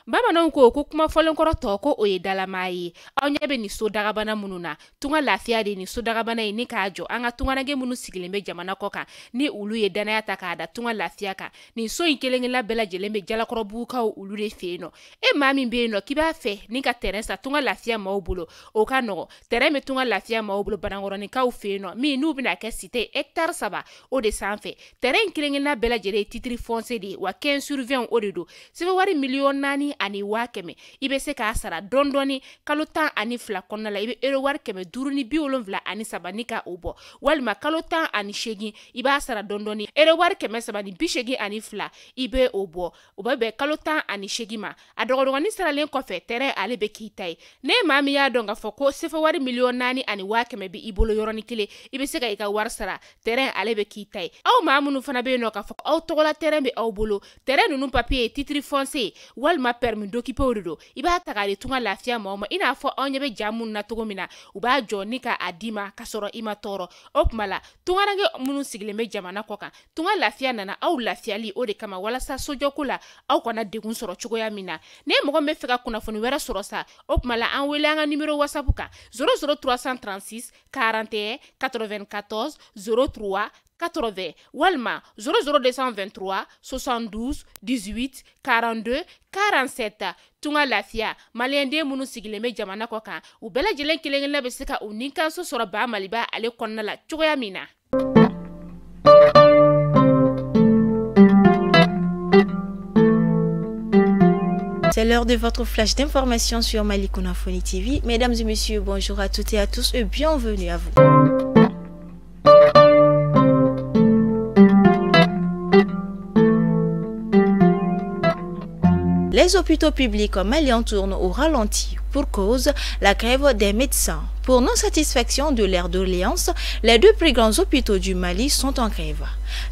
Bamananw ko kuma fɔlen kɔrɔ tɔ ko o ye dalama ye. Aw ɲɛ bɛ nin so dagabana minnu na, tunga lafiya de nin so dagabana ye ni k'a jɔ an ka tunganage minnu sigilen bɛ jamana kɔ kan ni olu ye danaya ta k'a da tunga lafiya kan. Nin so in kelen-kelenna bɛɛ lajɛlen bɛ jalakɔrɔbugukaw olu de fɛ yen nɔ. E maa min bɛ yen nɔ k'i b'a fɛ ni ka terrain sa tunga lafiya maaw bolo o ka nɔgɔ. Terrain bɛ tunga lafiya maaw bolo Banankɔrɔnikaw fɛ yen nɔ min n'u bɛna kɛ cité hectare 3 o de sanfɛ. Terrain in kelen-kelenna bɛɛ lajɛlen ye titre foncier de ye wa 15/20 o de don. Sɛbɛn wari miliyɔn 4 ani 500 i bɛ se k'a sara dɔɔni kalo 12 kɔnɔna la i bɛ euro wari 573 ni ka o bɔ walima kalo 18 i b'a sara dɔɔni euro wari 382 i bɛ o bɔ o bɛ bɛn kalo 18 ma a dɔgɔdɔgɔnin saralen kɔfɛ terrain ale bɛ k'i ta ye ne maa min y'a dɔn k'a fɔ ko sɛbɛn wari miliyɔn 4 ani 500 bɛ i bolo yɔrɔnin kelen i bɛ se ka i ka wari sara terrain ale bɛ k'i ta ye aw maa minnu fana bɛ yen nɔ k'a fɔ aw tɔgɔla terrain bɛ aw bolo terrain ninnu papier ye titre foncier walima permis d'occuper o de don i b'a ta k'a di tunga lafiya maaw ma i n'a fɔ aw ɲɛ bɛ ja minnu na cogo min na u b'a jɔ ni ka a d'i ma k'a sɔrɔ i ma tɔɔrɔ o tuma la tunganage minnu sigilen bɛ jamana kɔ kan tunga lafiya nana aw lafiyali o de kama walasa sojɔko la aw kana degun sɔrɔ cogoya min na ne mɔgɔ min bɛ fɛ ka kunnafoni wɛrɛ sɔrɔ sa o tuma la an wele an ka numéro whatsapp kan 00336 41 94 03 80 walima 00223 72 18 42 47 tunga lafiya maliyɛnden minnu sigilen bɛ jamana kɔ kan u bɛɛ lajɛlen kelen-kelenna bɛ se ka u ni kanso sɔrɔ ba maliba ale kɔnɔna la cogoya min na. C'est l'heure de votre flash d'information sur Malik Konafoni TV. Mesdames et messieurs, bonjour à toutes et à tous et bienvenue à vous. Les hôpitaux publics maliens tournent au ralenti pour cause la grève des médecins. Pour non-satisfaction de l'aire d'Orléans, les deux plus grands hôpitaux du Mali sont en grève.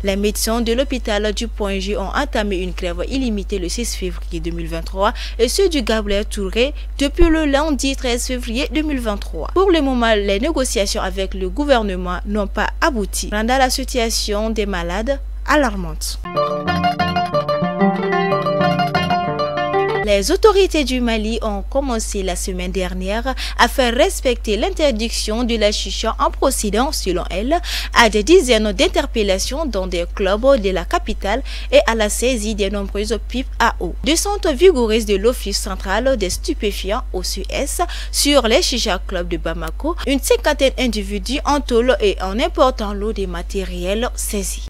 Les médecins de l'hôpital du Point G ont entamé une grève illimitée le 6 février 2023 et ceux du Gabriel Touré depuis le lundi 13 février 2023. Pour le moment, les négociations avec le gouvernement n'ont pas abouti, rendant la situation des malades alarmante. Les autorités du Mali ont commencé la semaine dernière à faire respecter l'interdiction de la chicha en procédant, selon elles, à des dizaines d'interpellations dans des clubs de la capitale et à la saisie des nombreuses pipes à eau. Descente vigoureuse de l'Office central des stupéfiants OCS sur les chicha clubs de Bamako, une cinquantaine d'individus en tôle et un important lot de matériel saisi.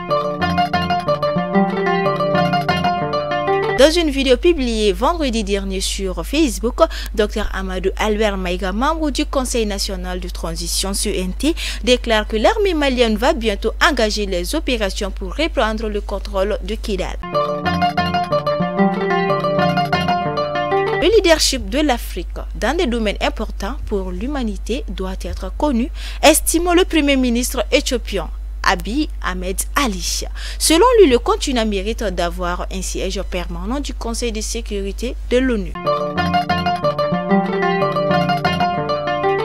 Dans une vidéo publiée vendredi dernier sur Facebook, Dr Amadou Albert Maïga, membre du Conseil national de transition CNT, déclare que l'armée malienne va bientôt engager les opérations pour reprendre le contrôle de Kidal. Le leadership de l'Afrique dans des domaines importants pour l'humanité doit être connu, estime le Premier ministre éthiopien Abiy Ahmed Ali. Selon lui, le continent mérite d'avoir un siège permanent du Conseil de sécurité de l'ONU.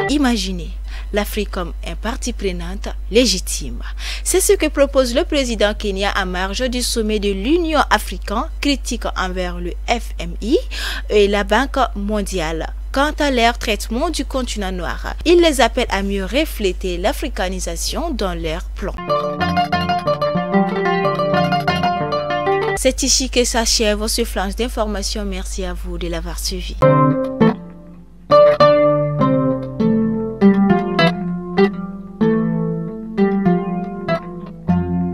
Imaginez l'Afrique comme un partie prenante légitime. C'est ce que propose le président Kenya en marge du sommet de l'Union africaine, critique envers le FMI et la Banque mondiale. Quant à leur traitement du continent noir, il les appelle à mieux refléter l'africanisation dans leurs plans. C'est ici que s'achève ce flash d'information. Merci à vous de l'avoir suivi.